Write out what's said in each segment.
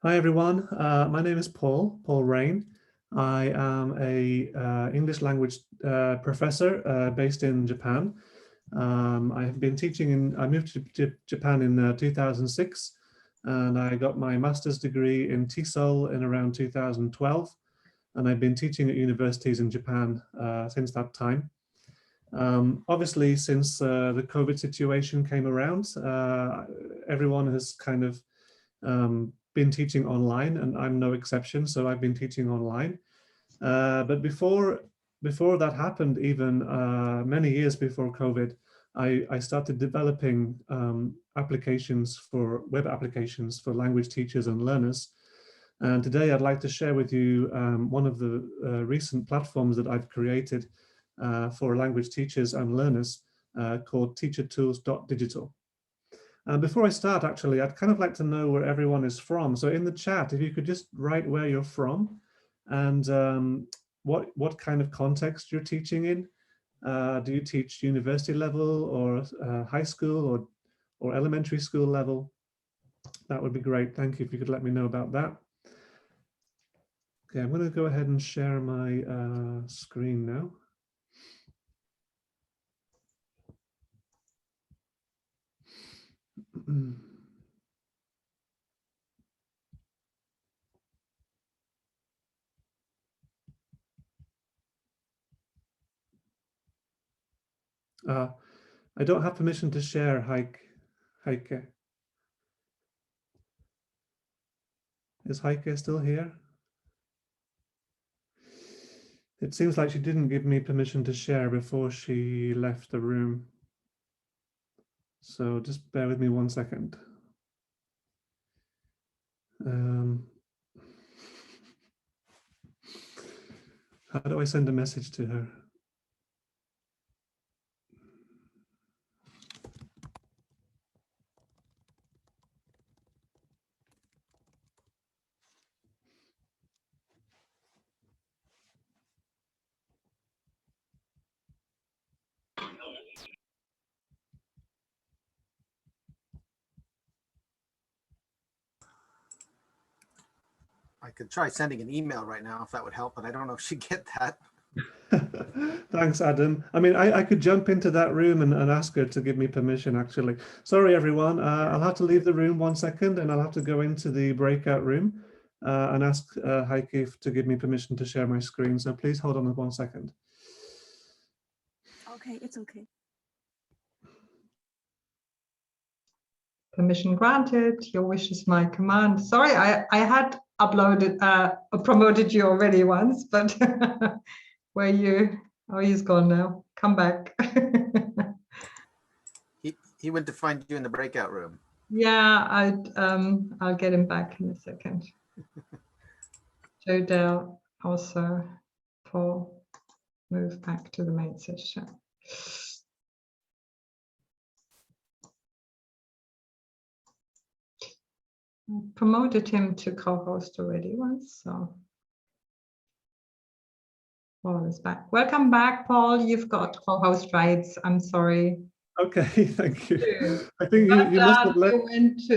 Hi everyone, my name is Paul Raine. I am a English language professor based in Japan. I have been teaching I moved to Japan in 2006 and I got my master's degree in TESOL in around 2012, and I've been teaching at universities in Japan since that time. Obviously, since the COVID situation came around, everyone has kind of been teaching online, and I'm no exception, so I've been teaching online. But before that happened, even many years before COVID, I started developing web applications for language teachers and learners. And today I'd like to share with you one of the recent platforms that I've created for language teachers and learners called TeacherTools.Digital. Before I start, actually, I'd kind of like to know where everyone is from. So in the chat, if you could just write where you're from and what kind of context you're teaching in. Do you teach university level or high school or elementary school level? That would be great. Thank you if you could let me know about that. Okay, I'm going to go ahead and share my screen now. I don't have permission to share, Heike. Is Heike still here? It seems like she didn't give me permission to share before she left the room. So just bear with me 1 second. How do I send a message to her? I could try sending an email right now if that would help, but I don't know if she'd get that. Thanks, Adam. I mean, I could jump into that room and ask her to give me permission, actually. Sorry, everyone. I'll have to leave the room 1 second and I'll have to go into the breakout room and ask Heike to give me permission to share my screen. So please hold on 1 second. Okay, it's okay. Permission granted. Your wish is my command. Sorry, I had uploaded, promoted you already once, but where you? Oh, he's gone now. Come back. He went to find you in the breakout room. Yeah, I'll get him back in a second. Joe Dell also Paul move back to the main session. Promoted him to co-host already once, so Paul is back. Welcome back, Paul. You've got co-host rights. I'm sorry. Okay, thank you. I think you must have left. You must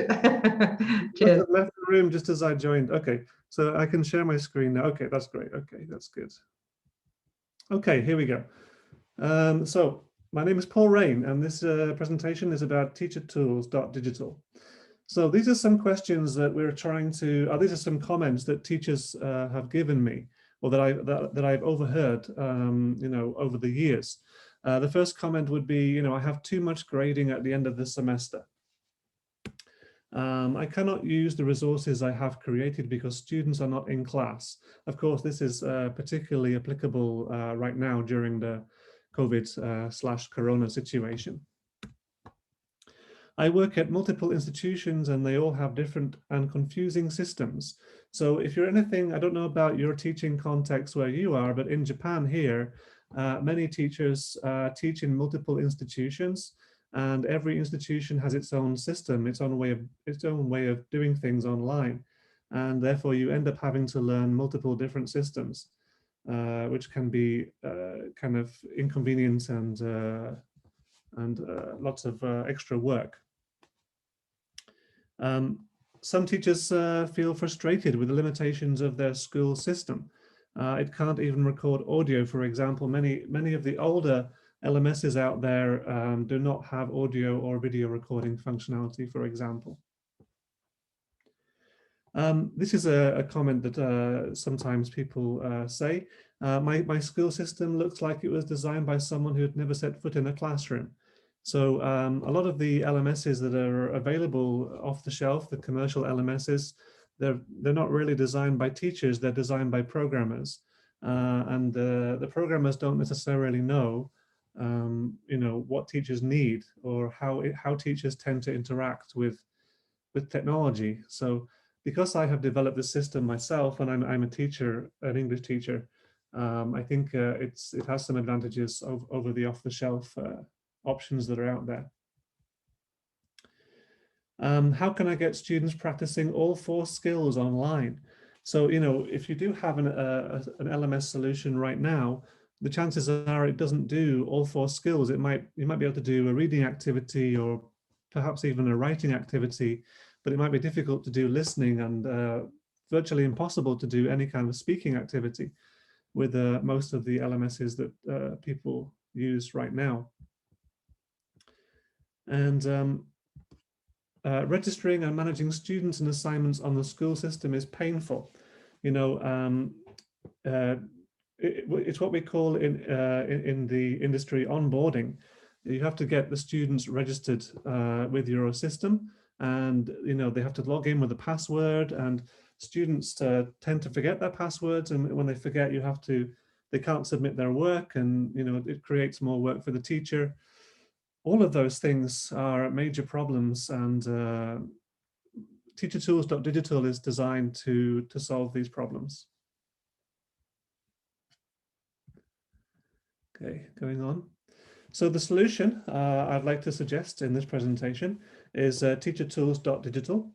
have left the room just as I joined. Okay, so I can share my screen now. Okay, that's great. Okay, that's good. Okay, here we go. So my name is Paul Raine, and this presentation is about TeacherTools.Digital. So these are some questions that we're trying to, these are some comments that teachers have given me, or that I've overheard, over the years. The first comment would be, I have too much grading at the end of the semester. I cannot use the resources I have created because students are not in class. Of course, this is particularly applicable right now during the COVID/Corona situation. I work at multiple institutions and they all have different and confusing systems. So if you're anything, I don't know about your teaching context where you are, but in Japan here, many teachers teach in multiple institutions, and every institution has its own system, its own way of doing things online. And therefore you end up having to learn multiple different systems, which can be kind of inconvenient and lots of extra work. some teachers feel frustrated with the limitations of their school system. It can't even record audio, for example. Many of the older LMSs out there do not have audio or video recording functionality, for example. This is a comment that sometimes people say. My school system looks like it was designed by someone who had never set foot in a classroom. So a lot of the LMSs that are available off the shelf, the commercial LMSs, they're not really designed by teachers, they're designed by programmers. And the programmers don't necessarily know, what teachers need or how teachers tend to interact with technology. So because I have developed this system myself, and I'm a teacher, an English teacher, I think it has some advantages over the off-the-shelf options that are out there. How can I get students practicing all 4 skills online? So, if you do have an LMS solution right now, the chances are it doesn't do all 4 skills. You might be able to do a reading activity or perhaps even a writing activity, but it might be difficult to do listening and virtually impossible to do any kind of speaking activity with most of the LMSs that people use right now. And registering and managing students and assignments on the school system is painful. It's what we call in the industry onboarding. You have to get the students registered with your system, and they have to log in with a password, and students tend to forget their passwords, and when they forget, they can't submit their work, and it creates more work for the teacher. All of those things are major problems, and TeacherTools.Digital is designed to solve these problems. Okay, going on. So the solution I'd like to suggest in this presentation is TeacherTools.Digital.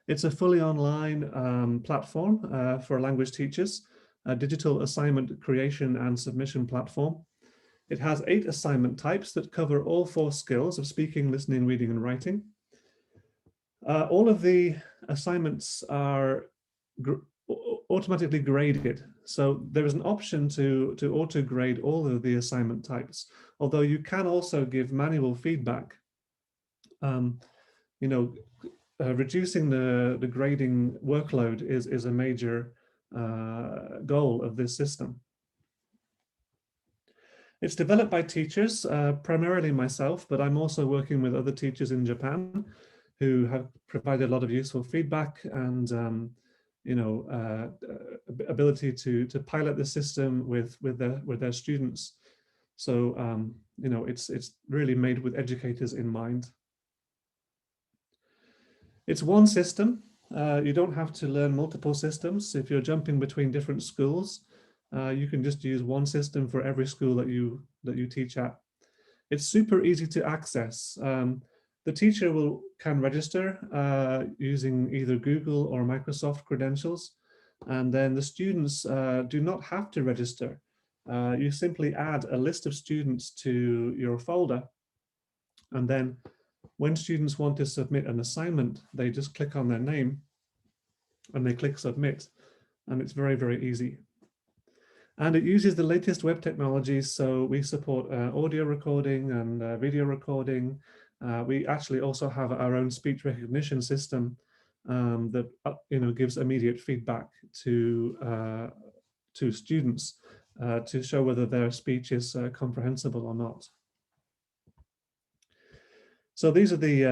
It's a fully online platform for language teachers, a digital assignment creation and submission platform. It has 8 assignment types that cover all 4 skills of speaking, listening, reading, and writing. All of the assignments are automatically graded. So there is an option to auto-grade all of the assignment types, although you can also give manual feedback. Reducing the grading workload is a major goal of this system. It's developed by teachers, primarily myself, but I'm also working with other teachers in Japan who have provided a lot of useful feedback and ability to pilot the system with their students. So it's really made with educators in mind. It's one system. You don't have to learn multiple systems. If you're jumping between different schools, you can just use one system for every school that you teach at. It's super easy to access. The teacher can register using either Google or Microsoft credentials, and then the students do not have to register. You simply add a list of students to your folder, and then when students want to submit an assignment, they just click on their name and they click submit, and it's very, very easy. And it uses the latest web technologies, so we support audio recording and video recording. We actually also have our own speech recognition system that gives immediate feedback to students to show whether their speech is comprehensible or not. So these are the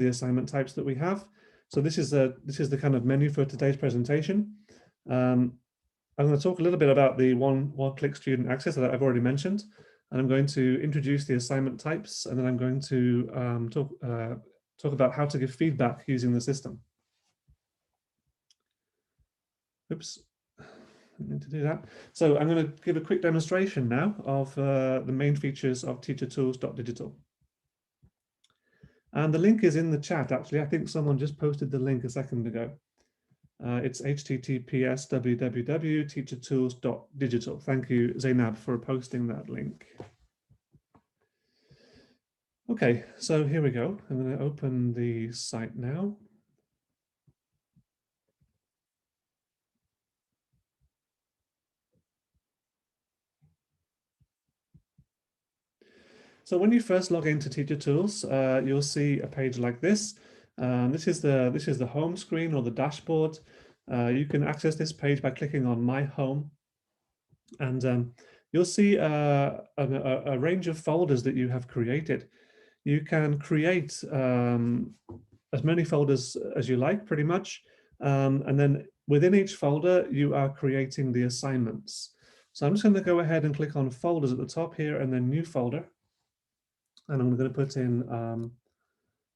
assignment types that we have. So this is the kind of menu for today's presentation. I'm going to talk a little bit about the one-click student access that I've already mentioned, and I'm going to introduce the assignment types, and then I'm going to talk about how to give feedback using the system. Oops, I need to do that. So I'm going to give a quick demonstration now of the main features of TeacherTools.Digital. And the link is in the chat, actually. I think someone just posted the link a second ago. It's https://www.teachertools.digital. Thank you, Zainab, for posting that link. Okay, so here we go. I'm going to open the site now. So when you first log into TeacherTools, you'll see a page like this. This is the home screen or the dashboard. You can access this page by clicking on My Home, and you'll see a range of folders that you have created. You can create as many folders as you like, pretty much, and then within each folder, you are creating the assignments. So I'm just going to go ahead and click on folders at the top here, and then new folder. And I'm going to put in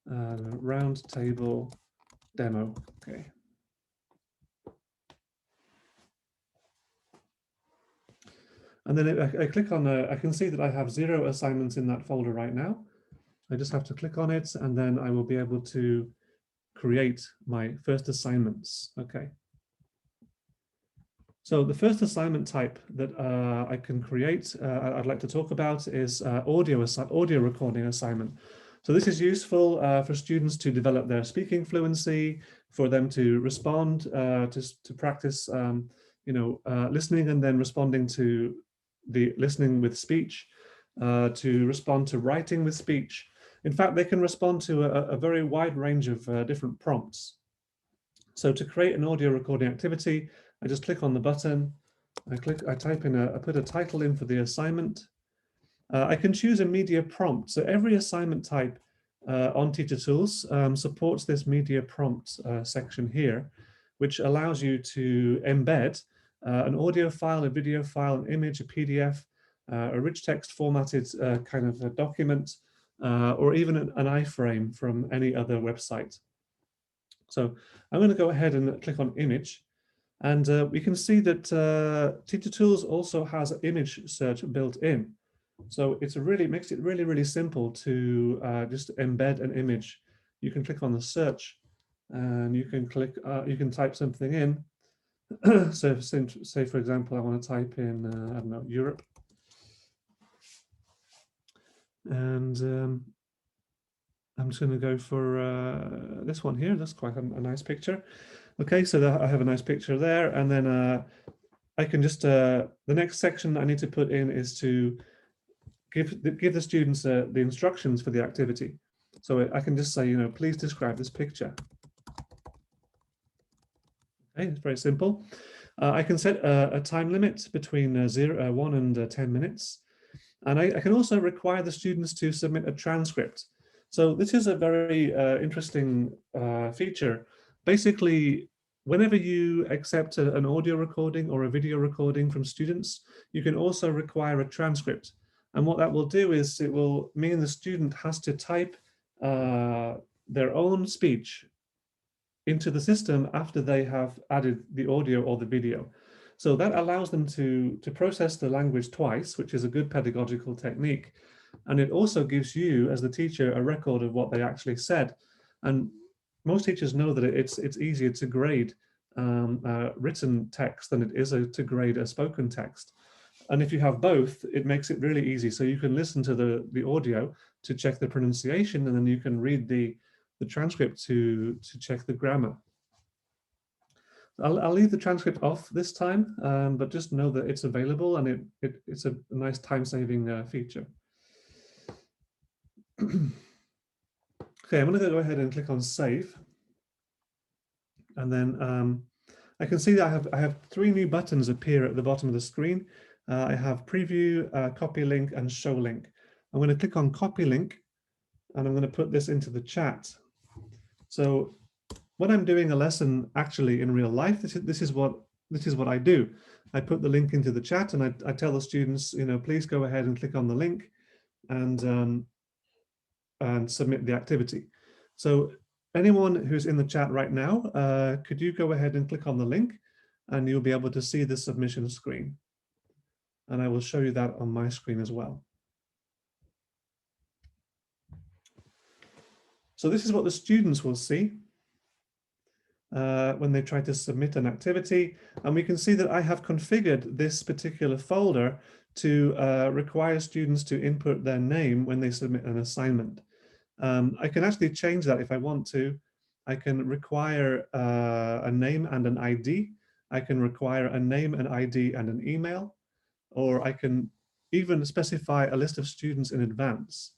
round table demo. Okay. And then I click on, I can see that I have 0 assignments in that folder right now. I just have to click on it, and then I will be able to create my first assignments. Okay. So the first assignment type that I can create, I'd like to talk about is audio recording assignment. So this is useful for students to develop their speaking fluency, for them to respond, to practice, listening and then responding to the listening with speech, to respond to writing with speech. In fact, they can respond to a very wide range of different prompts. So to create an audio recording activity, I just click on the button, I put a title in for the assignment. I can choose a media prompt. So every assignment type on TeacherTools supports this media prompt section here, which allows you to embed an audio file, a video file, an image, a PDF, a rich text formatted kind of a document, or even an iframe from any other website. So I'm going to go ahead and click on image. And we can see that TeacherTools also has image search built in. So it makes it really, really simple to just embed an image. You can click on the search and you can type something in. So say, for example, I want to type in, I don't know, Europe. And I'm just going to go for this one here. That's quite a nice picture. Okay, so I have a nice picture there, and then I can just, the next section I need to put in is to give the students the instructions for the activity. So I can just say, please describe this picture. Okay, it's very simple. I can set a time limit between 1 and 10 minutes. And I can also require the students to submit a transcript. So this is a very interesting feature. Basically, whenever you accept an audio recording or a video recording from students, you can also require a transcript. And what that will do is it will mean the student has to type their own speech into the system after they have added the audio or the video. So that allows them to process the language twice, which is a good pedagogical technique. And it also gives you, as the teacher, a record of what they actually said. And most teachers know that it's easier to grade written text than it is to grade a spoken text. And if you have both, it makes it really easy. So you can listen to the audio to check the pronunciation, and then you can read the transcript to check the grammar. I'll leave the transcript off this time, but just know that it's available, and it's a nice time-saving feature. Okay, I'm going to go ahead and click on Save, and then I can see that I have 3 new buttons appear at the bottom of the screen. I have Preview, Copy Link, and Show Link. I'm going to click on Copy Link, and I'm going to put this into the chat. So when I'm doing a lesson actually in real life, this is what I do. I put the link into the chat, and I tell the students, please go ahead and click on the link and submit the activity. So anyone who's in the chat right now, could you go ahead and click on the link, and you'll be able to see the submission screen. And I will show you that on my screen as well. So this is what the students will see when they try to submit an activity. And we can see that I have configured this particular folder to require students to input their name when they submit an assignment. I can actually change that if I want to. I can require a name and an ID. I can require a name, an ID, and an email. Or I can even specify a list of students in advance,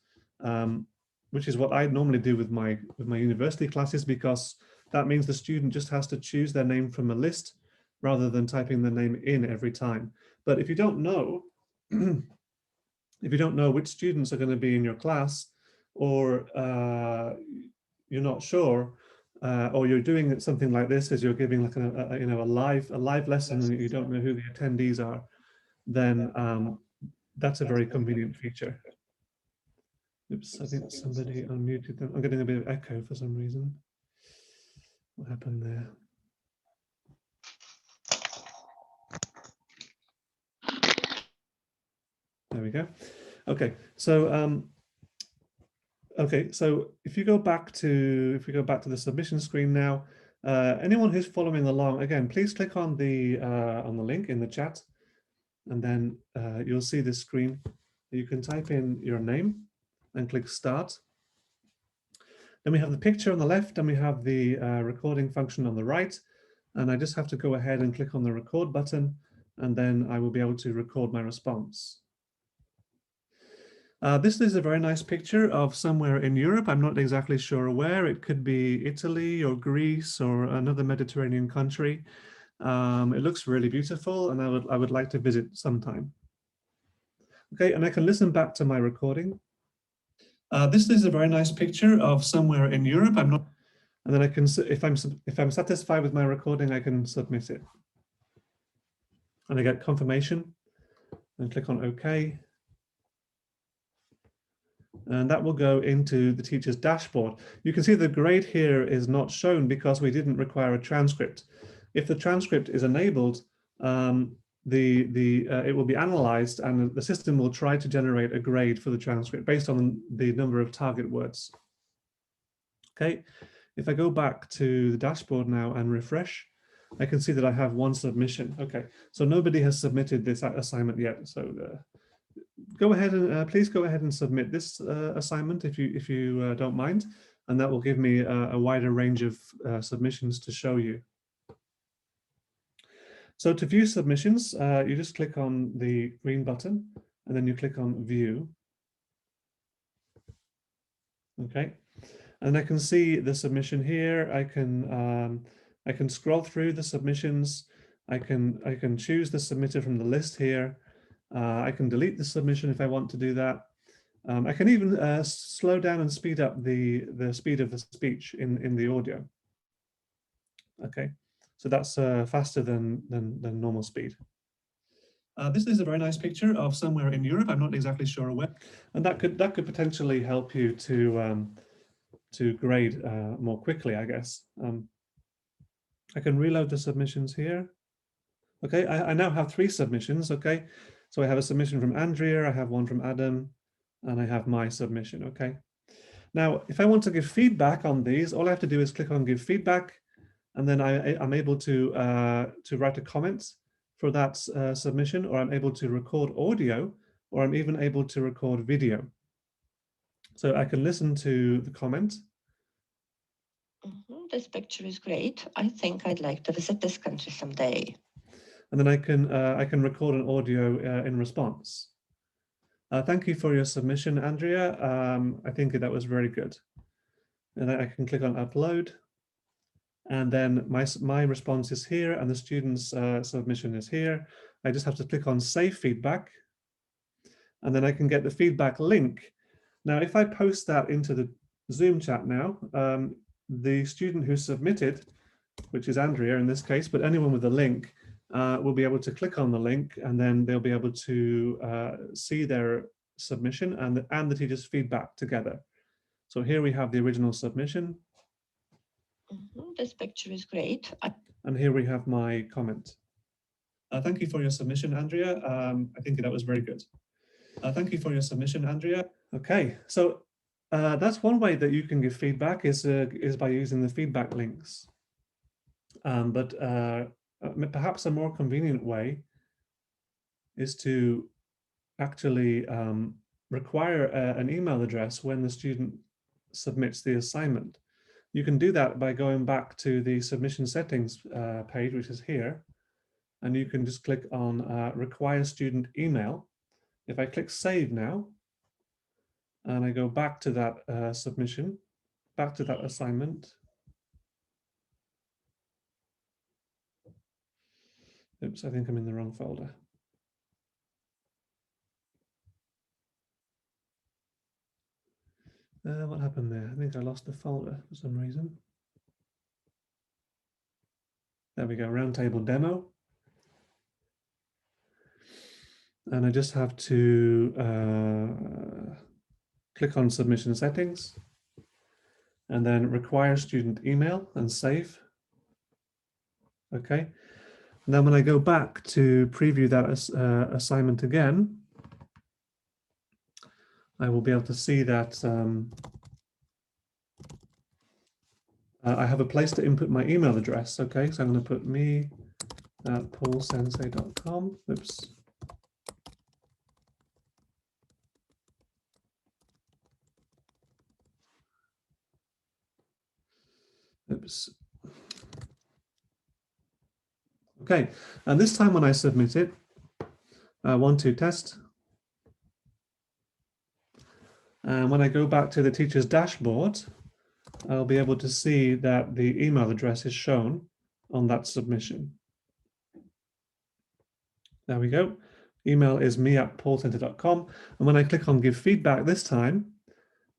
which is what I normally do with my university classes, because that means the student just has to choose their name from a list rather than typing the name in every time. But if you don't know, if you don't know which students are going to be in your class, or you're not sure, or you're doing something like this, as you're giving like a live lesson, and you don't know who the attendees are, then that's a very convenient feature. Oops, I think somebody unmuted them. I'm getting a bit of echo for some reason. What happened there? There we go. Okay, so if we go back to the submission screen now, anyone who's following along, again, please click on the link in the chat, and then you'll see this screen. You can type in your name and click start. Then we have the picture on the left, and we have the recording function on the right. And I just have to go ahead and click on the record button, and then I will be able to record my response. This is a very nice picture of somewhere in Europe. I'm not exactly sure where. It could be Italy or Greece or another Mediterranean country. It looks really beautiful, and I would like to visit sometime. Okay, and I can listen back to my recording. This is a very nice picture of somewhere in Europe. I'm not, and then I can, if I'm satisfied with my recording, I can submit it. And I get confirmation, and click on OK. And that will go into the teacher's dashboard. You can see the grade here is not shown because we didn't require a transcript. If the transcript is enabled, it will be analyzed, and the system will try to generate a grade for the transcript based on the number of target words. Okay, if I go back to the dashboard now and refresh, I can see that I have one submission. Okay, so nobody has submitted this assignment yet. So go ahead and please go ahead and submit this assignment if you don't mind, and that will give me a wider range of submissions to show you. So to view submissions, you just click on the green button, and then you click on View. Okay, and I can see the submission here. I can scroll through the submissions. I can choose the submitter from the list here. I can delete the submission if I want to do that. I can even slow down and speed up the speed of the speech in the audio. Okay, so that's faster than normal speed. This is a very nice picture of somewhere in Europe. I'm not exactly sure where, and that could potentially help you to grade more quickly, I guess. I can reload the submissions here. Okay, I now have 3 submissions. Okay, so I have a submission from Andrea, I have one from Adam, and I have my submission. Okay, now if I want to give feedback on these, all I have to do is click on Give Feedback, and then I'm able to write a comment for that submission, or I'm able to record audio, or I'm even able to record video. So I can listen to the comment. This picture is great. I think I'd like to visit this country someday. And then I can record an audio in response. Thank you for your submission, Andrea. I think that was very good. And I can click on Upload. And then my response is here, and the student's submission is here. I just have to click on Save Feedback, and then I can get the feedback link. Now, if I post that into the Zoom chat now, the student who submitted, which is Andrea in this case, but anyone with a link will be able to click on the link, and then they'll be able to see their submission and the teacher's feedback together. So here we have the original submission. This picture is great. And here we have my comment. Thank you for your submission, Andrea. I think that was very good. Thank you for your submission, Andrea. Okay, so that's one way that you can give feedback is by using the feedback links. But perhaps a more convenient way is to actually require an email address when the student submits the assignment. You can do that by going back to the submission settings page, which is here, and you can just click on require student email, If I click save now, and I go back to that submission, back to that assignment. Oops, I think I'm in the wrong folder. What happened there? I think I lost the folder for some reason. There we go, Roundtable Demo. And I just have to click on Submission Settings and then require student email and save. Okay. And then when I go back to preview that assignment again, I will be able to see that I have a place to input my email address. Okay, so I'm going to put me@paulsensei.com. Oops. Oops. Okay, and this time when I submit it, 1, 2 test. And when I go back to the teacher's dashboard, I'll be able to see that the email address is shown on that submission. There we go. Email is me@paulsensei.com. And when I click on give feedback this time,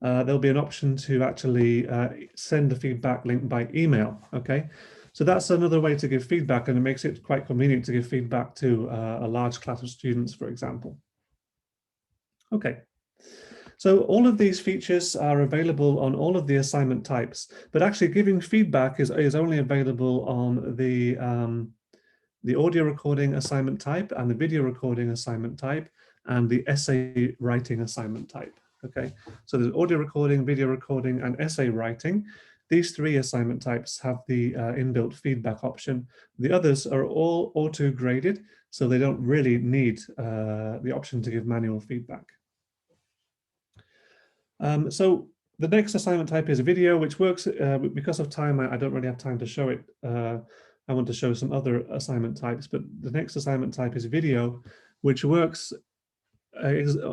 there'll be an option to actually send the feedback link by email. Okay, so that's another way to give feedback, and it makes it quite convenient to give feedback to a large class of students, for example. Okay. So all of these features are available on all of the assignment types, but actually giving feedback is only available on the audio recording assignment type and the video recording assignment type and the essay writing assignment type. Okay, so there's audio recording, video recording, and essay writing. These 3 assignment types have the inbuilt feedback option. The others are all auto-graded, so they don't really need the option to give manual feedback. So the next assignment type is video, which works because of time. I don't really have time to show it. I want to show some other assignment types, but the next assignment type is video, which works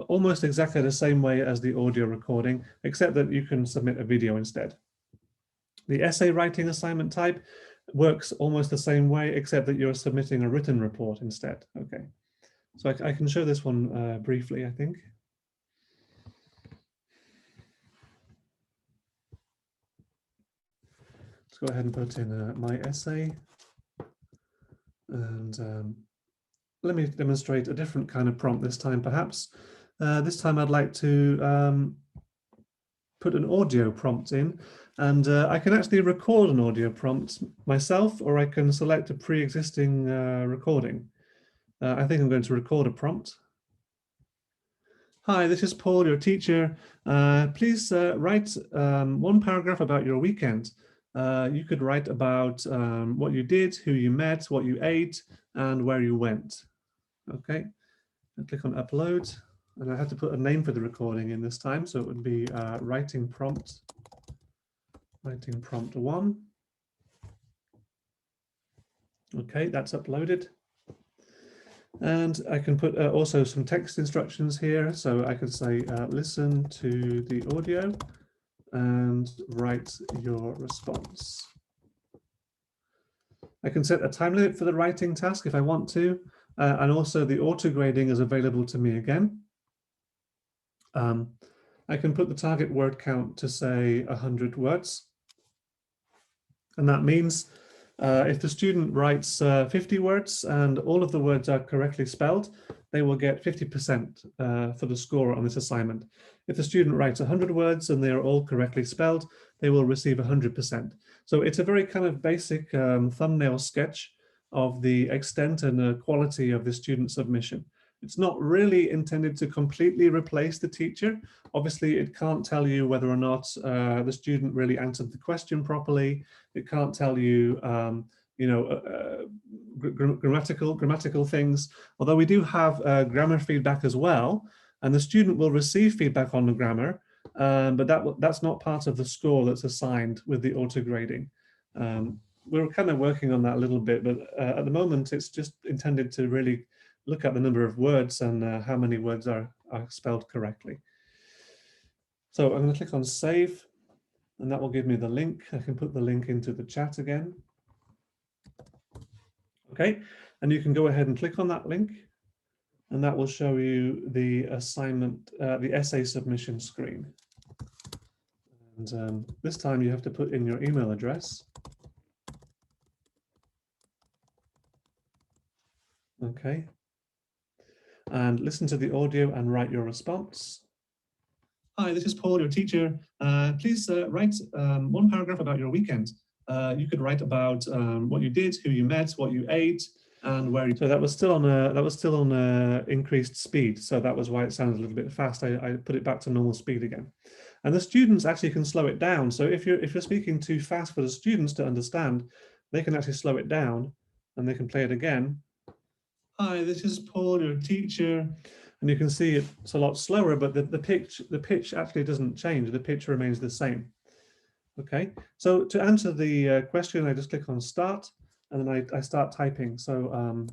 almost exactly the same way as the audio recording, except that you can submit a video instead. The essay writing assignment type works almost the same way, except that you're submitting a written report instead. Okay, so I can show this one briefly, I think. Let's go ahead and put in my essay. And let me demonstrate a different kind of prompt this time, perhaps. This time I'd like to put an audio prompt in, and I can actually record an audio prompt myself, or I can select a pre-existing recording. I think I'm going to record a prompt. Hi, this is Paul, your teacher. Please write 1 paragraph about your weekend. You could write about what you did, who you met, what you ate, and where you went. Okay, and click on upload. And I had to put a name for the recording in this time, so it would be writing prompt 1. Okay, that's uploaded. And I can put also some text instructions here. So I could say, listen to the audio and write your response. I can set a time limit for the writing task if I want to. And also the auto grading is available to me again. I can put the target word count to say 100 words. And that means if the student writes 50 words and all of the words are correctly spelled, they will get 50% for the score on this assignment. If the student writes 100 words and they are all correctly spelled, they will receive 100%. So it's a very kind of basic thumbnail sketch of the extent and the quality of the student submission. It's not really intended to completely replace the teacher. Obviously, it can't tell you whether or not the student really answered the question properly. It can't tell you, grammatical things. Although we do have grammar feedback as well, and the student will receive feedback on the grammar, but that's not part of the score that's assigned with the auto grading. We're kind of working on that a little bit, but at the moment, it's just intended to really look at the number of words and how many words are spelled correctly. So I'm going to click on save, and that will give me the link. I can put the link into the chat again. Okay, and you can go ahead and click on that link, and that will show you the assignment, the essay submission screen. And this time you have to put in your email address. Okay, and listen to the audio and write your response. Hi, this is Paul, your teacher. Please write one paragraph about your weekend. You could write about what you did, who you met, what you ate, and where. So that was still on increased speed. So that was why it sounded a little bit fast. I put it back to normal speed again. And the students actually can slow it down. So if you're speaking too fast for the students to understand, they can actually slow it down, and they can play it again. Hi, this is Paul, your teacher. And you can see it's a lot slower, but the pitch actually doesn't change. The pitch remains the same. Okay, so to answer the question, I just click on start, and then I start typing. So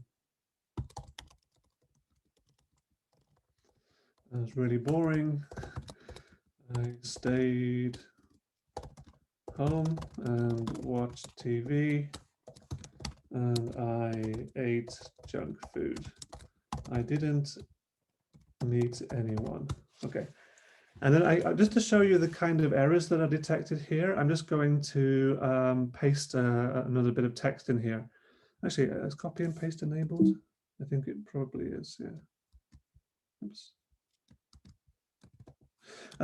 it was really boring. I stayed home and watched TV, and I ate junk food. I didn't meet anyone. Okay, and then I just to show you the kind of errors that are detected here, I'm just going to paste another bit of text in here. Actually, is copy and paste enabled? I think it probably is. Yeah. Oops.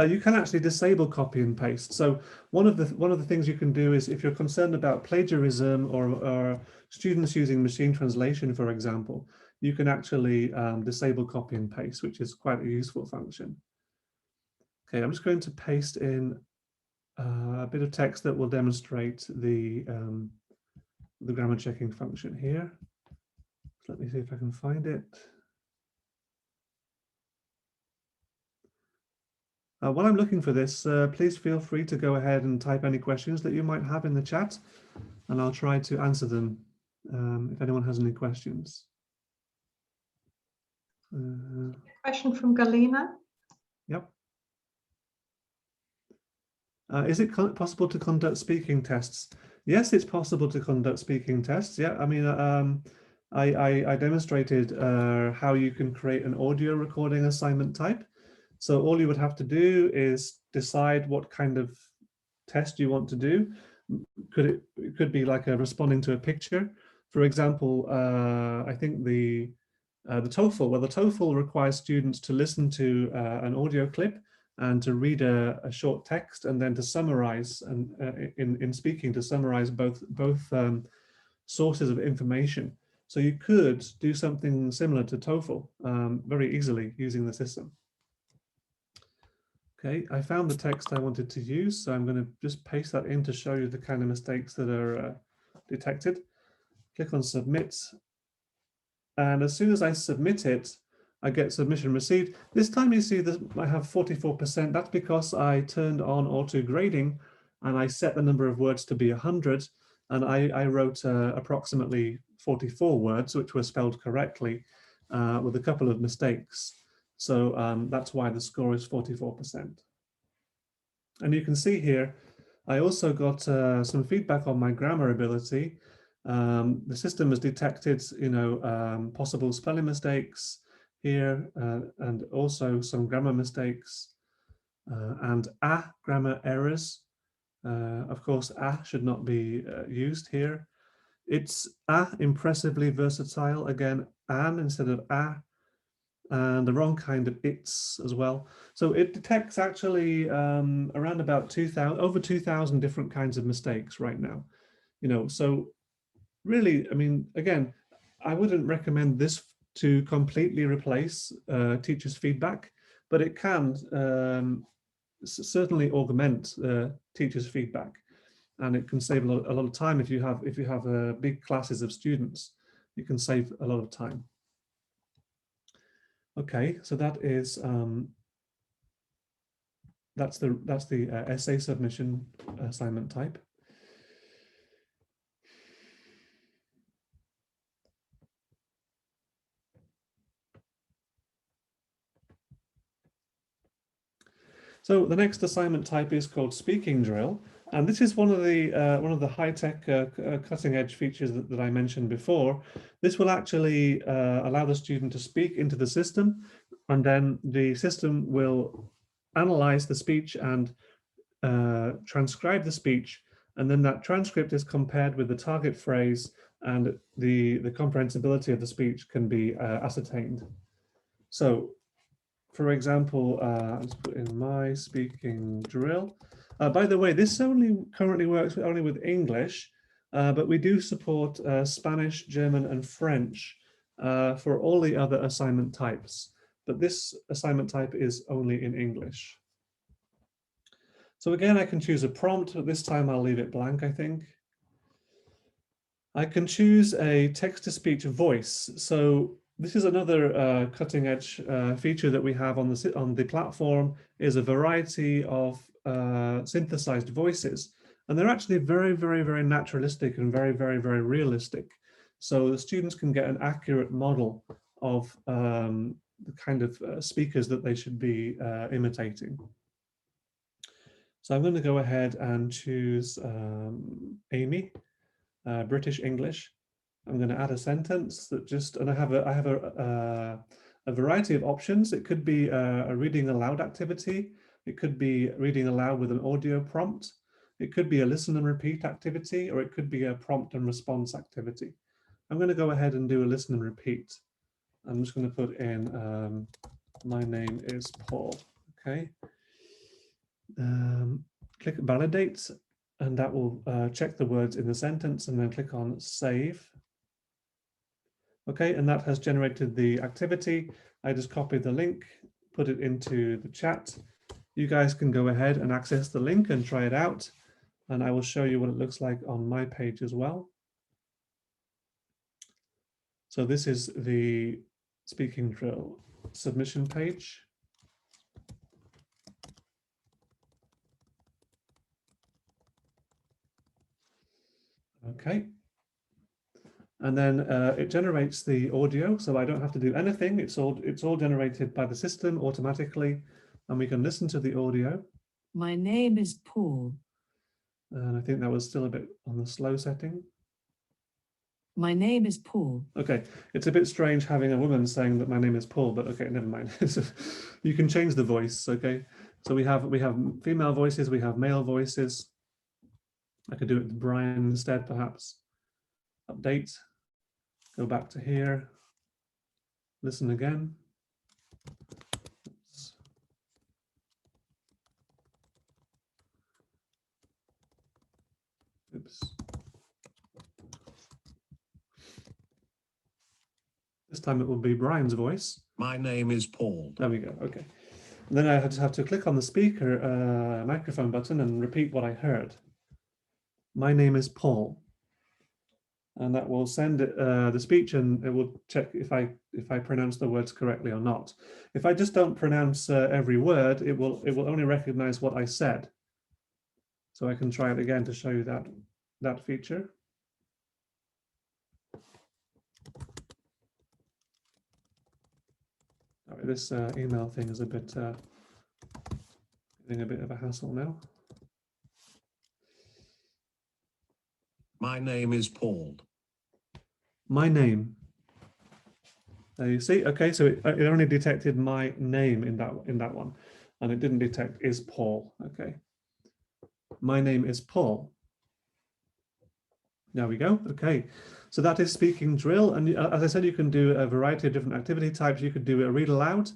You can actually disable copy and paste. So one of the things you can do is, if you're concerned about plagiarism or students using machine translation, for example, you can actually disable copy and paste, which is quite a useful function. Okay, I'm just going to paste in a bit of text that will demonstrate the grammar checking function here. Let me see if I can find it. While I'm looking for this, please feel free to go ahead and type any questions that you might have in the chat, and I'll try to answer them if anyone has any questions. Question from Galina. Yep. Is it possible to conduct speaking tests? Yes, it's possible to conduct speaking tests. Yeah, I mean, I demonstrated how you can create an audio recording assignment type. So all you would have to do is decide what kind of test you want to do. It could be like responding to a picture. For example, I think the TOEFL. Well, the TOEFL requires students to listen to an audio clip and to read a short text, and then to summarize, and in speaking, to summarize both sources of information. So you could do something similar to TOEFL very easily using the system. Okay, I found the text I wanted to use, so I'm going to just paste that in to show you the kind of mistakes that are detected. Click on submit, and as soon as I submit it, I get submission received. This time you see that I have 44%. That's because I turned on auto grading and I set the number of words to be 100, and I wrote approximately 44 words, which were spelled correctly with a couple of mistakes. So that's why the score is 44%. And you can see here, I also got some feedback on my grammar ability. The system has detected, possible spelling mistakes here, and also some grammar mistakes and grammar errors. Of course, should not be used here. It's impressively versatile. Again, an instead of and the wrong kind of its as well. So it detects actually around about over 2,000 different kinds of mistakes right now. So really, I mean, again, I wouldn't recommend this to completely replace teachers' feedback, but it can certainly augment teachers' feedback, and it can save a lot of time. If you have big classes of students, you can save a lot of time. Okay, so that is that's the essay submission assignment type. So the next assignment type is called speaking drill. And this is one of the high-tech cutting-edge features that I mentioned before. This will actually allow the student to speak into the system, and then the system will analyze the speech and transcribe the speech, and then that transcript is compared with the target phrase, and the comprehensibility of the speech can be ascertained. So, for example, let's put in my speaking drill. By the way, this currently works only with English, but we do support Spanish, German, and French for all the other assignment types. But this assignment type is only in English. So again, I can choose a prompt. This time I'll leave it blank, I think. I can choose a text-to-speech voice. So this is another cutting-edge feature that we have on the platform, is a variety of synthesized voices. And they're actually very, very, very naturalistic and very, very, very realistic. So the students can get an accurate model of the kind of speakers that they should be imitating. So I'm going to go ahead and choose Amy, British English. I'm going to add a sentence that and I have a variety of options. It could be a reading aloud activity. It could be reading aloud with an audio prompt. It could be a listen and repeat activity, or it could be a prompt and response activity. I'm going to go ahead and do a listen and repeat. I'm just going to put in, my name is Paul, okay. Click validate, and that will check the words in the sentence, and then click on save. Okay, and that has generated the activity. I just copied the link, put it into the chat. You guys can go ahead and access the link and try it out, and I will show you what it looks like on my page as well. So this is the speaking drill submission page. Okay. And then it generates the audio, so I don't have to do anything. It's all generated by the system automatically, and we can listen to the audio. My name is Paul. And I think that was still a bit on the slow setting. My name is Paul. Okay, it's a bit strange having a woman saying that my name is Paul, but okay, never mind. You can change the voice, okay? So we have female voices, we have male voices. I could do it with Brian instead, perhaps. Update, go back to here, listen again. Oops. Oops. This time it will be Brian's voice. My name is Paul. There we go, okay. And then I just have to click on the speaker microphone button and repeat what I heard. My name is Paul. And that will send it, the speech, and it will check if I pronounce the words correctly or not. If I just don't pronounce every word, it will only recognize what I said. So I can try it again to show you that feature. All right, this email thing is getting a bit of a hassle now. My name is Paul. My name. There you see. Okay, so it only detected my name in that one, and it didn't detect is Paul. Okay. My name is Paul. There we go. Okay, so that is speaking drill, and as I said, you can do a variety of different activity types. You could do a read aloud,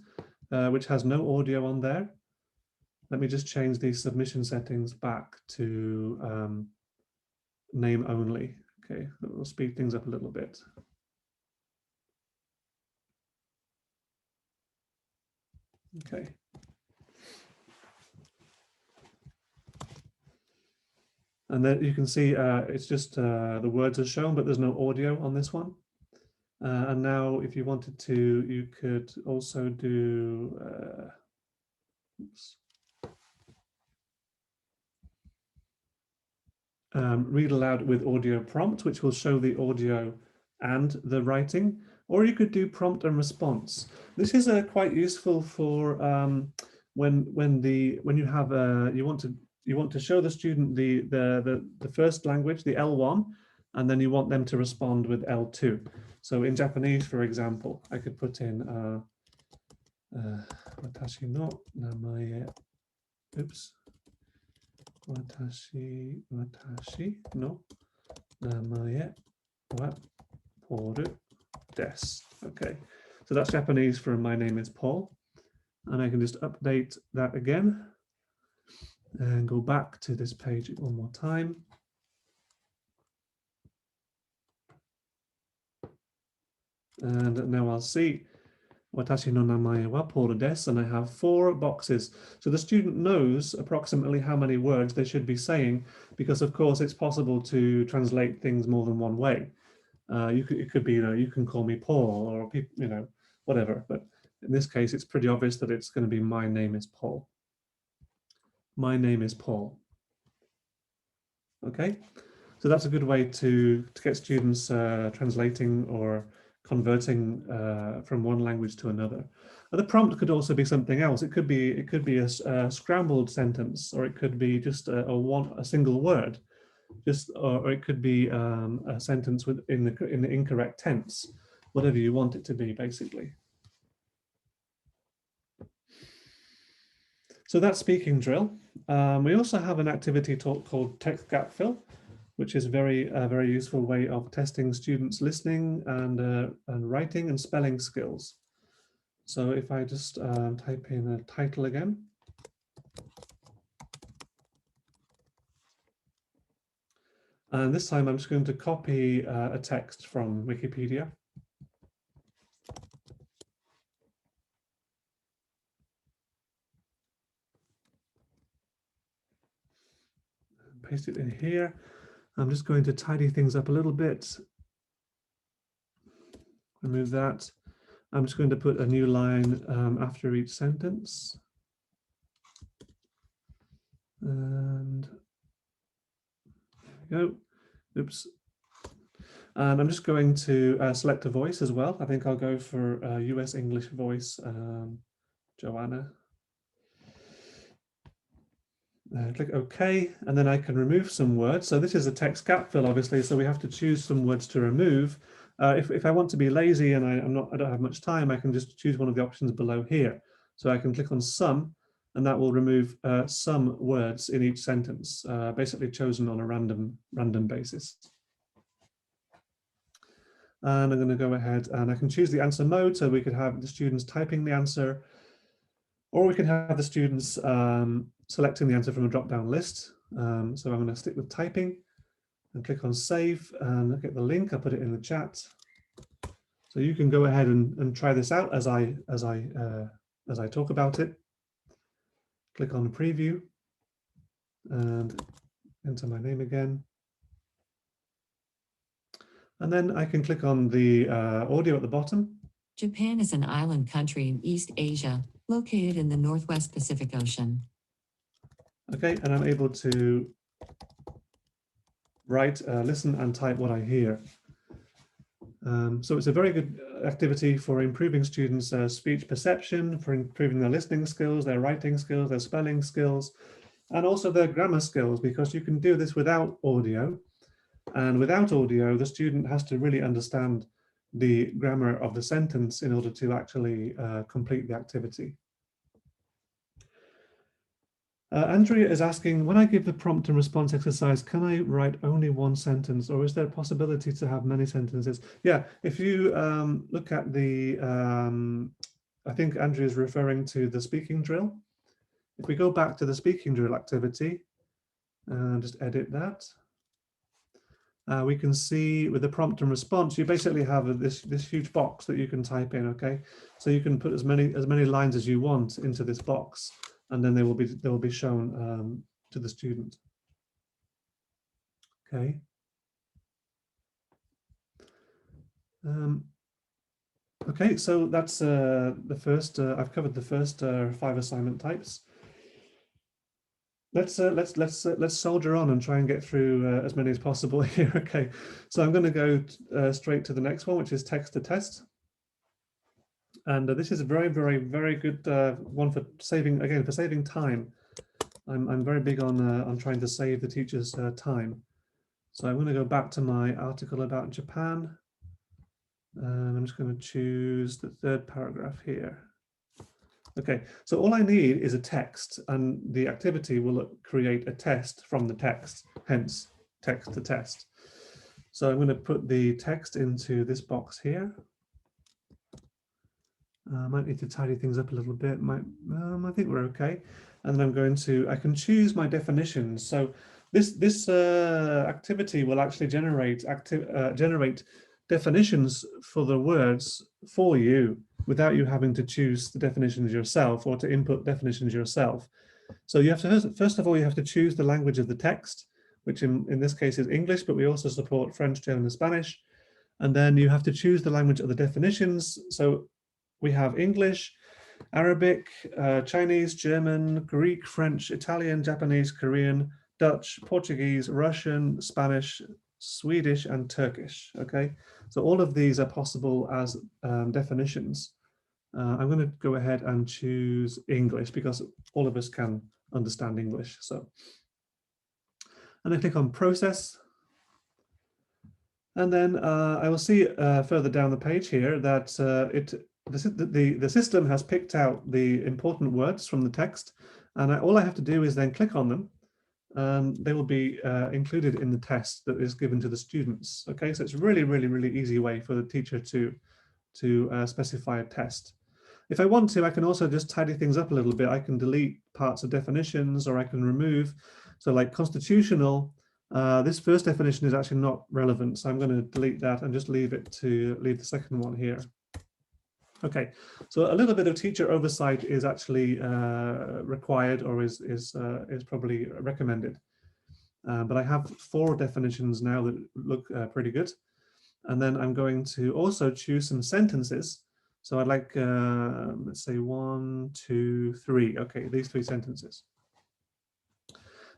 which has no audio on there. Let me just change these submission settings back to name only. Okay, that will speed things up a little bit. Okay. And then you can see it's just the words are shown, but there's no audio on this one. And now if you wanted to, you could also do, read aloud with audio prompt, which will show the audio and the writing, or you could do prompt and response. This is quite useful for when you have you want to show the student the first language, the L1, and then you want them to respond with L2. So in Japanese, for example, I could put in watashi no namae. Oops. Watashi no namae wa Paul desu. Okay, so that's Japanese for my name is Paul. And I can just update that again and go back to this page one more time. And now I'll see watashi no namae wa Paul desu, and I have 4 boxes. So the student knows approximately how many words they should be saying, because of course it's possible to translate things more than one way. It could be, you can call me Paul, or whatever. But in this case, it's pretty obvious that it's going to be my name is Paul. My name is Paul. Okay, so that's a good way to get students translating or converting from one language to another. The prompt could also be something else. It could be a scrambled sentence, or it could be just a single word, or it could be a sentence in the incorrect tense, whatever you want it to be, basically. So that's speaking drill. We also have an activity called text gap fill, which is a very useful way of testing students' listening and writing and spelling skills. So if I just type in a title again. And this time I'm just going to copy a text from Wikipedia. Paste it in here. I'm just going to tidy things up a little bit. Remove that. I'm just going to put a new line after each sentence. And there we go. Oops. And I'm just going to select a voice as well. I think I'll go for US English voice, Joanna. Click OK, and then I can remove some words. So this is a text gap fill, obviously, so we have to choose some words to remove. If I want to be lazy and I don't have much time, I can just choose one of the options below here. So I can click on some, and that will remove some words in each sentence, basically chosen on a random basis. And I'm going to go ahead and I can choose the answer mode, so we could have the students typing the answer, or we can have the students selecting the answer from a drop-down list. So I'm going to stick with typing and click on save and get the link. I'll put it in the chat. So you can go ahead and try this out as I talk about it. Click on preview and enter my name again. And then I can click on the audio at the bottom. Japan is an island country in East Asia, located in the Northwest Pacific Ocean. Okay, and I'm able to write, listen and type what I hear. So it's a very good activity for improving students' speech perception, for improving their listening skills, their writing skills, their spelling skills, and also their grammar skills, because you can do this without audio. And without audio, the student has to really understand the grammar of the sentence in order to actually complete the activity. Andrea is asking, when I give the prompt and response exercise, can I write only one sentence, or is there a possibility to have many sentences? Yeah, if you look at the, I think Andrea is referring to the speaking drill. If we go back to the speaking drill activity and just edit that, we can see with the prompt and response, you basically have this huge box that you can type in. Okay, so you can put as many lines as you want into this box, and then they will be shown to the student. Okay. Okay, so that's the first. I've covered the first 5 assignment types. Let's soldier on and try and get through as many as possible here. Okay, so I'm going to go straight to the next one, which is text to test. And this is a very, very good one for saving, again, for saving time. I'm very big on trying to save the teachers time. So I'm going to go back to my article about Japan. And I'm just going to choose the third paragraph here. Okay, so all I need is a text, and the activity will create a test from the text, hence text to test. So I'm going to put the text into this box here. I might need to tidy things up a little bit. I think we're okay. And then I'm going to, I can choose my definitions. So this activity will actually generate definitions for the words for you without you having to choose the definitions yourself or to input definitions yourself. So you have to, first of all, you have to choose the language of the text, which in this case is English, but we also support French, German, and Spanish. And then you have to choose the language of the definitions. So we have English, Arabic, Chinese, German, Greek, French, Italian, Japanese, Korean, Dutch, Portuguese, Russian, Spanish, Swedish, and Turkish. Okay, so all of these are possible as definitions. I'm going to go ahead and choose English because all of us can understand English. So, and then click on Process. And then I will see further down the page here that the system has picked out the important words from the text, and all I have to do is then click on them. They will be included in the test that is given to the students. Okay, so it's really, really easy way for the teacher to specify a test. If I want to, I can also just tidy things up a little bit. I can delete parts of definitions, or I can remove. So like constitutional, this first definition is actually not relevant, so I'm going to delete that and just leave the second one here. Okay, so a little bit of teacher oversight is actually required, or is probably recommended. But I have 4 definitions now that look pretty good. And then I'm going to also choose some sentences. So I'd like, let's say 1, 2, 3. Okay, these 3 sentences.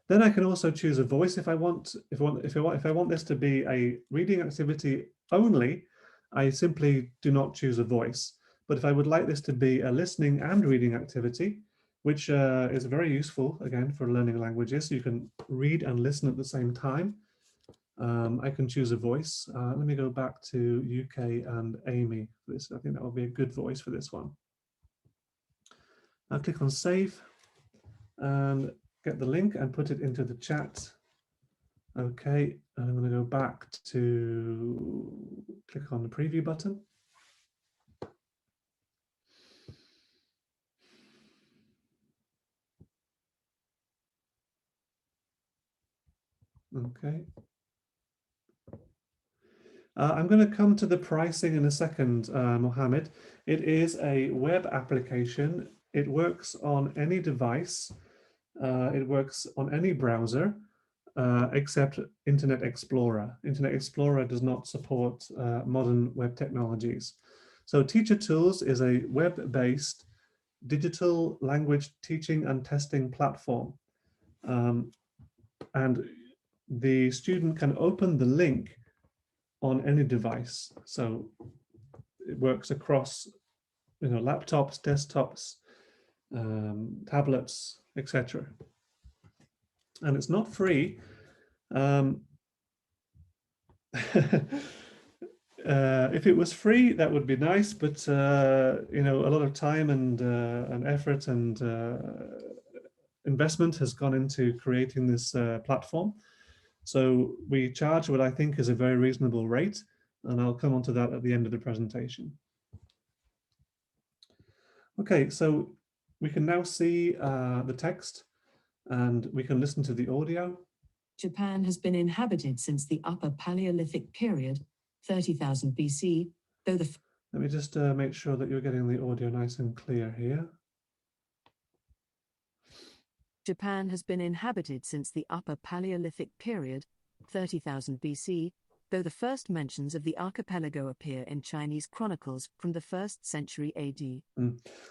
Then I can also choose a voice if I want. If I want this to be a reading activity only, I simply do not choose a voice. But if I would like this to be a listening and reading activity, which is very useful, again, for learning languages, you can read and listen at the same time. I can choose a voice. Let me go back to UK and Amy for this. I think that will be a good voice for this one. I'll click on Save and get the link and put it into the chat. Okay, and I'm going to go back to click on the preview button. Okay. I'm going to come to the pricing in a second, Mohammed. It is a web application. It works on any device. It works on any browser except Internet Explorer. Internet Explorer does not support modern web technologies. So TeacherTools is a web-based digital language teaching and testing platform. And the student can open the link on any device. So it works across, laptops, desktops, tablets, etc. And it's not free. If it was free, that would be nice, but a lot of time and effort and investment has gone into creating this platform. So we charge what I think is a very reasonable rate, and I'll come on to that at the end of the presentation. Okay, so we can now see the text, and we can listen to the audio. Japan has been inhabited since the Upper Paleolithic period, 30,000 BC, though the... Let me just make sure that you're getting the audio nice and clear here. Japan has been inhabited since the Upper Paleolithic period, 30,000 BC, though the first mentions of the archipelago appear in Chinese chronicles from the 1st century AD.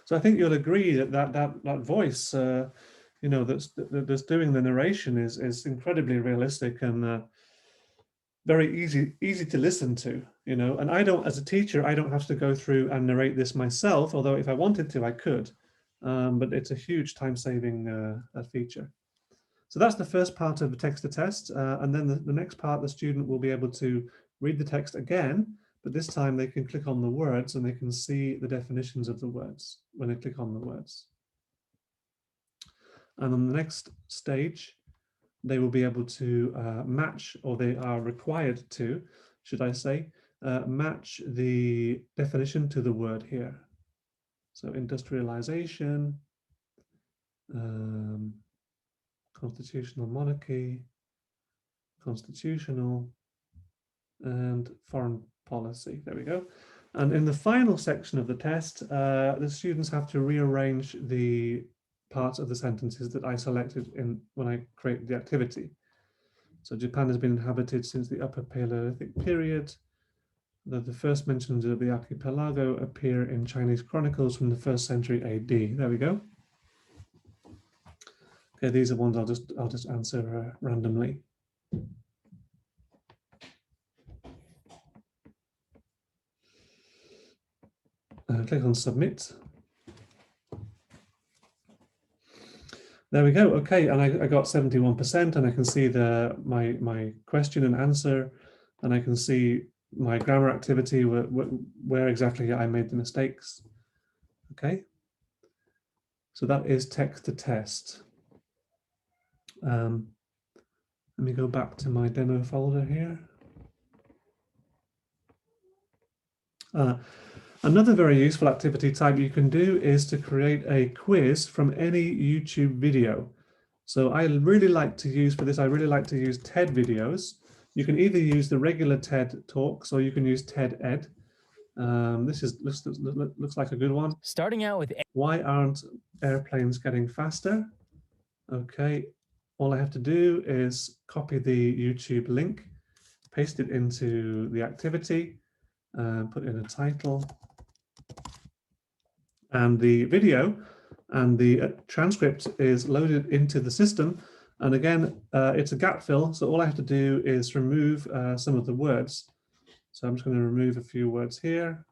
So I think you'll agree that voice, that's doing the narration is incredibly realistic, and very easy to listen to, you know, and I don't, as a teacher, I don't have to go through and narrate this myself, although if I wanted to, I could, but it's a huge time-saving feature. So that's the first part of the text-to-test, and then the next part, the student will be able to read the text again, but this time they can click on the words and they can see the definitions of the words when they click on the words. And on the next stage, they will be able to match, or they are required to, should I say, match the definition to the word here. So industrialization, constitutional monarchy, constitutional, and foreign policy. There we go. And in the final section of the test, the students have to rearrange the parts of the sentences that I selected when I created the activity. So Japan has been inhabited since the Upper Paleolithic period. The first mentions of the archipelago appear in Chinese chronicles from the 1st century AD. There we go. Okay, these are ones I'll just answer randomly. Click on submit. There we go. Okay, and I got 71%, and I can see my question and answer, and I can see my grammar activity where exactly I made the mistakes. Okay, so that is text to test. Let me go back to my demo folder here. Another very useful activity type you can do is to create a quiz from any YouTube video. So I really like to use, for this, I really like to use TED videos. You can either use the regular TED Talks or you can use TED Ed. This looks like a good one. Starting out with why aren't airplanes getting faster? Okay, all I have to do is copy the YouTube link, paste it into the activity, put in a title, and the video and the transcript is loaded into the system. And again, it's a gap fill, so all I have to do is remove some of the words. So I'm just going to remove a few words here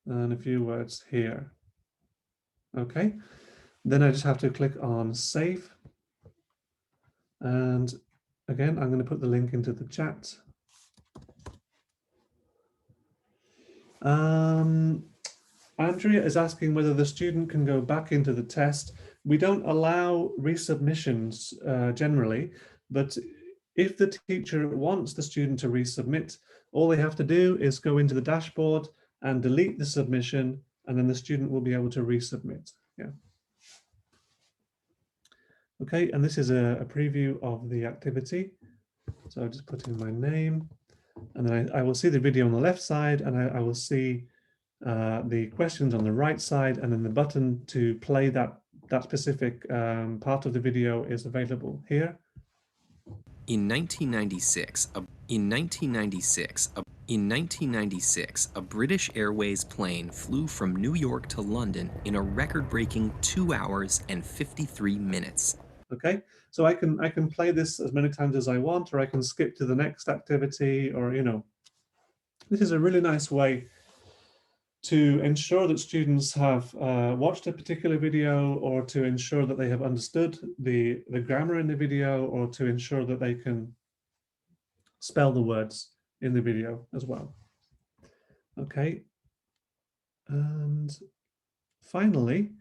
and a few words here. Okay, then I just have to click on save. And again, I'm going to put the link into the chat. Andrea is asking whether the student can go back into the test. We don't allow resubmissions generally, but if the teacher wants the student to resubmit, all they have to do is go into the dashboard and delete the submission, and then the student will be able to resubmit. Yeah. Okay, and this is a preview of the activity. So I'll just put in my name, and then I will see the video on the left side, and I will see the questions on the right side, and then the button to play that specific part of the video is available here. In 1996, a British Airways plane flew from New York to London in a record-breaking 2 hours and 53 minutes. Okay, so I can play this as many times as I want, or I can skip to the next activity, or, you know, this is a really nice way to ensure that students have watched a particular video, or to ensure that they have understood the grammar in the video, or to ensure that they can spell the words in the video as well. Okay, and finally,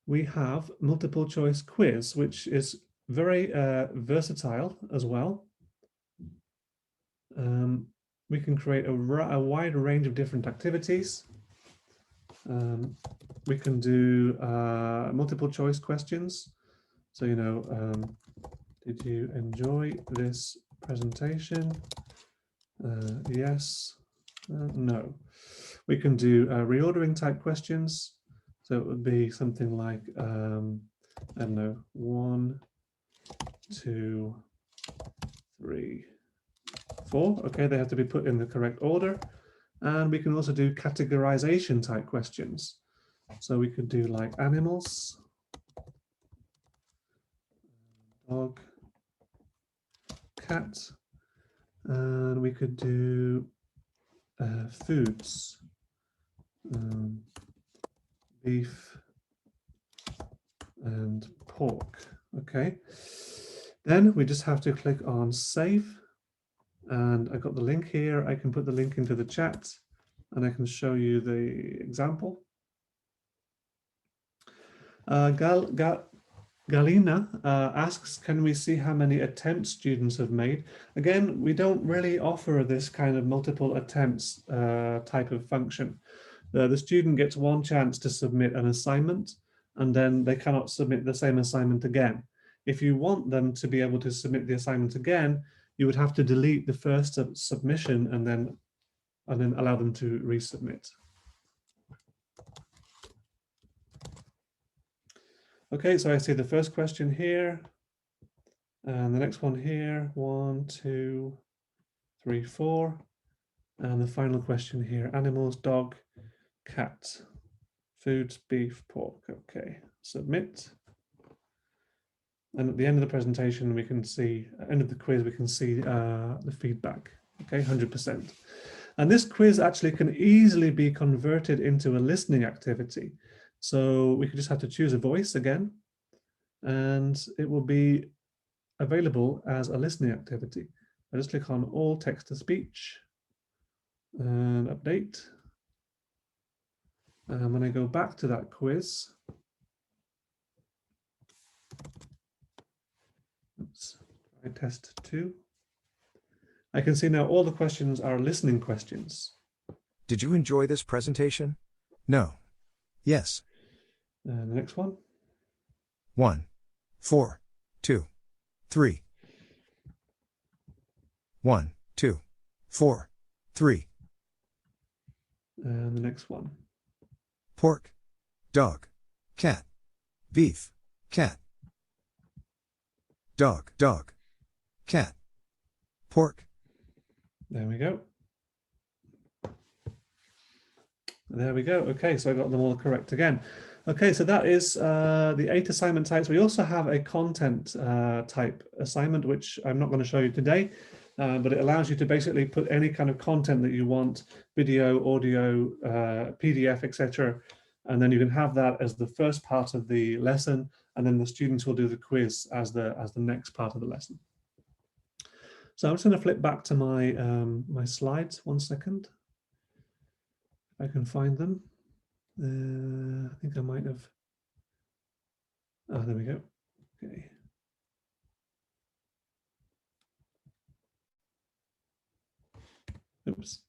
we have multiple choice quiz, which is very versatile as well. We can create a wide range of different activities. We can do multiple choice questions. So, you know, did you enjoy this presentation? Yes, no. We can do reordering type questions. So it would be something like, I don't know, 1, 2, 3, 4. Okay, they have to be put in the correct order. And we can also do categorization type questions. So we could do like animals, dog, cat. And we could do foods, beef and pork. Okay, then we just have to click on save, and I got the link here. I can put the link into the chat and I can show you the example. Galina asks, can we see how many attempts students have made? Again, we don't really offer this kind of multiple attempts type of function. The student gets one chance to submit an assignment, and then they cannot submit the same assignment again. If you want them to be able to submit the assignment again, you would have to delete the first submission and then allow them to resubmit. Okay, so I see the first question here, and the next one here, 1, 2, 3, 4, and the final question here, animals, dog, cat, foods, beef, pork. Okay, submit. And at the end of the presentation, we can see, end of the quiz, we can see the feedback, okay, 100%. And this quiz actually can easily be converted into a listening activity. So we could just have to choose a voice again, and it will be available as a listening activity. I just click on all text to speech and update. And when I go back to that quiz, oops, try test 2. I can see now all the questions are listening questions. Did you enjoy this presentation? No. Yes. And the next one. 1, 4, 2, 3. 1, 2, 4, 3. And the next one. Pork, dog, cat, beef, cat. Dog, dog, cat, pork. There we go. There we go. Okay, so I got them all correct again. Okay, so that is the 8 assignment types. We also have a content type assignment, which I'm not going to show you today, but it allows you to basically put any kind of content that you want, video, audio, PDF, etc. And then you can have that as the first part of the lesson, and then the students will do the quiz as the next part of the lesson. So I'm just going to flip back to my my slides. 1 second. If I can find them. I think I might have. Oh, there we go. Okay. Oops.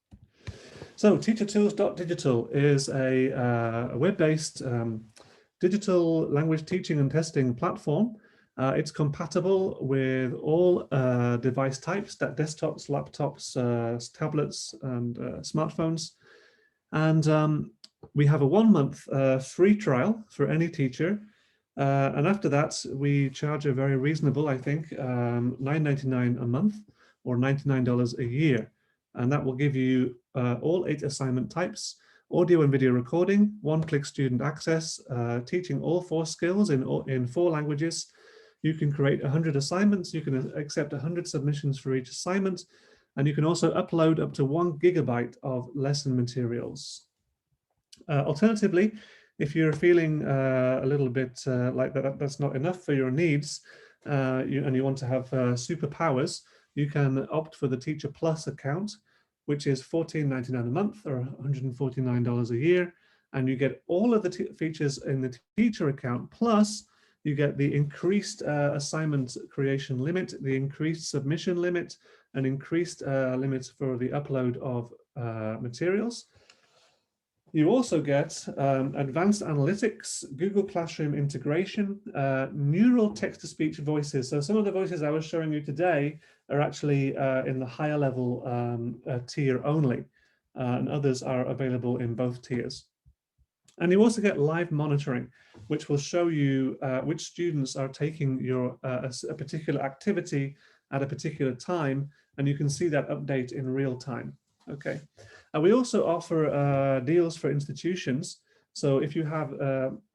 So TeacherTools.Digital is a web-based digital language teaching and testing platform. It's compatible with all device types, that desktops, laptops, tablets, and smartphones. And we have a 1-month free trial for any teacher. And after that, we charge a very reasonable, I think, $9.99 a month or $99 a year. And that will give you all 8 assignment types, audio and video recording, one-click student access, teaching all 4 skills in 4 languages. You can create 100 assignments. You can accept 100 submissions for each assignment. And you can also upload up to 1 gigabyte of lesson materials. Alternatively, if you're feeling a little bit like that's not enough for your needs, and you want to have superpowers, you can opt for the Teacher Plus account, which is $14.99 a month or $149 a year. And you get all of the features in the teacher account, plus you get the increased assignment creation limit, the increased submission limit, an increased limit for the upload of materials. You also get advanced analytics, Google Classroom integration, neural text-to-speech voices. So some of the voices I was showing you today are actually in the higher level tier only, and others are available in both tiers. And you also get live monitoring, which will show you which students are taking your a particular activity at a particular time, and you can see that update in real time. Okay. We also offer deals for institutions. So if you have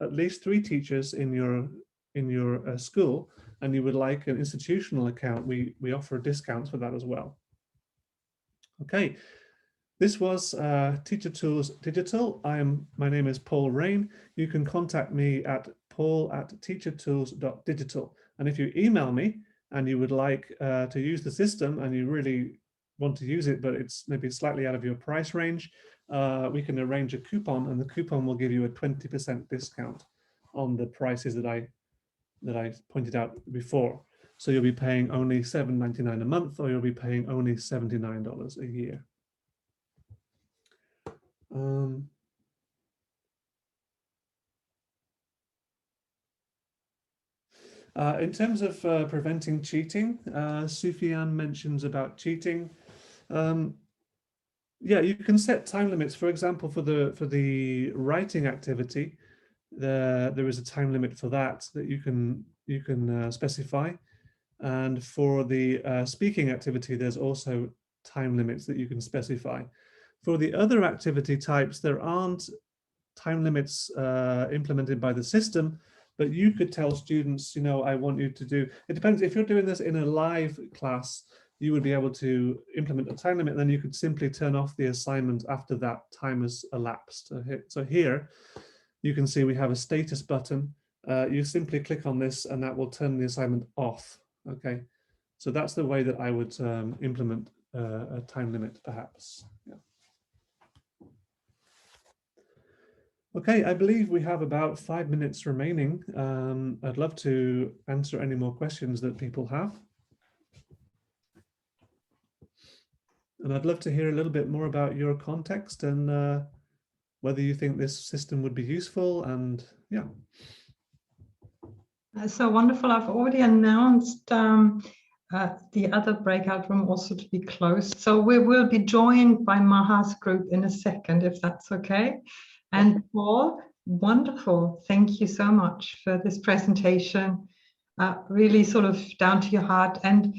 at least 3 teachers in your school, and you would like an institutional account, we offer discounts for that as well. Okay, this was Teacher Tools Digital. My name is Paul Raine. You can contact me at paul@TeacherTools.Digital. And if you email me and you would like to use the system and you really want to use it, but it's maybe slightly out of your price range, we can arrange a coupon, and the coupon will give you a 20% discount on the prices that I pointed out before. So you'll be paying only $7.99 a month, or you'll be paying only $79 a year. In terms of preventing cheating, Sufyan mentions about cheating. Yeah, you can set time limits. For example, for the writing activity, there is a time limit for that you can specify, and for the speaking activity, there's also time limits that you can specify. For the other activity types, there aren't time limits implemented by the system, but you could tell students, you know, I want you to do, it depends. If you're doing this in a live class, you would be able to implement a time limit, and then you could simply turn off the assignment after that time has elapsed. So here you can see we have a status button. You simply click on this and that will turn the assignment off. Okay, so that's the way that I would implement a time limit, perhaps. Yeah. Okay, I believe we have about 5 minutes remaining. I'd love to answer any more questions that people have. And I'd love to hear a little bit more about your context and whether you think this system would be useful, and yeah. So wonderful. I've already announced the other breakout room also to be closed. So we will be joined by Maha's group in a second, if that's okay. And Paul, wonderful. Thank you so much for this presentation. Really sort of down to your heart. And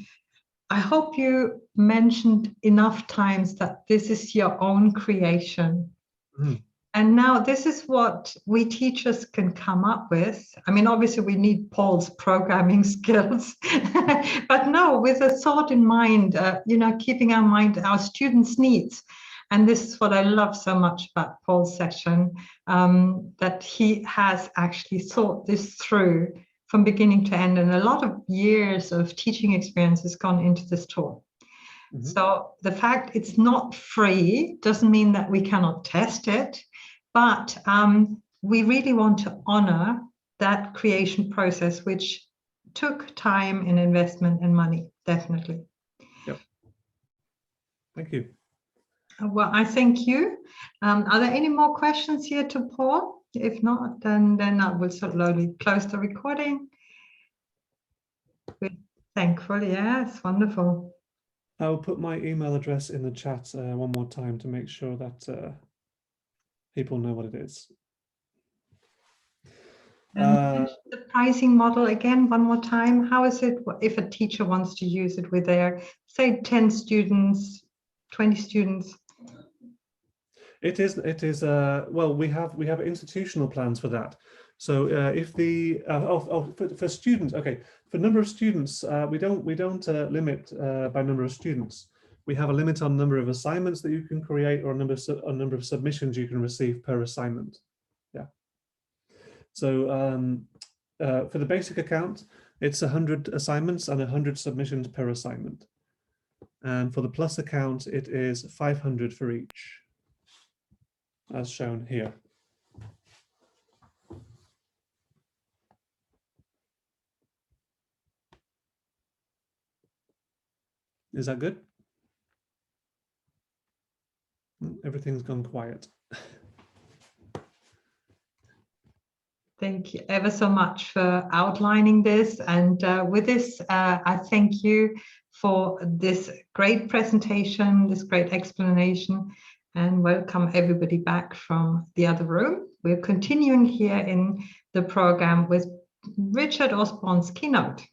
I hope you mentioned enough times that this is your own creation. Mm. And now this is what we teachers can come up with. I mean, obviously we need Paul's programming skills, but no, with a thought in mind, you know, keeping our mind, our students' needs. And this is what I love so much about Paul's session, that he has actually thought this through from beginning to end, and a lot of years of teaching experience has gone into this tool. Mm-hmm. So the fact it's not free doesn't mean that we cannot test it, but we really want to honor that creation process, which took time and investment and money, definitely. Yep. Thank you. Well, I thank you. Are there any more questions here to Paul? If not, then I will slowly close the recording. We're thankful. Yes, wonderful. I'll put my email address in the chat one more time to make sure that people know what it is. The pricing model again, one more time. How is it if a teacher wants to use it with their, say, 10 students, 20 students? It is well, we have institutional plans for that. So if the for students, okay, for number of students, we don't limit by number of students. We have a limit on number of assignments that you can create, or a number of submissions you can receive per assignment. Yeah. So for the basic account, it's 100 assignments and 100 submissions per assignment. And for the plus account, it is 500 for each, as shown here. Is that good? Everything's gone quiet. Thank you ever so much for outlining this. And with this, I thank you for this great presentation, this great explanation, and welcome everybody back from the other room. We're continuing here in the program with Richard Osborne's keynote.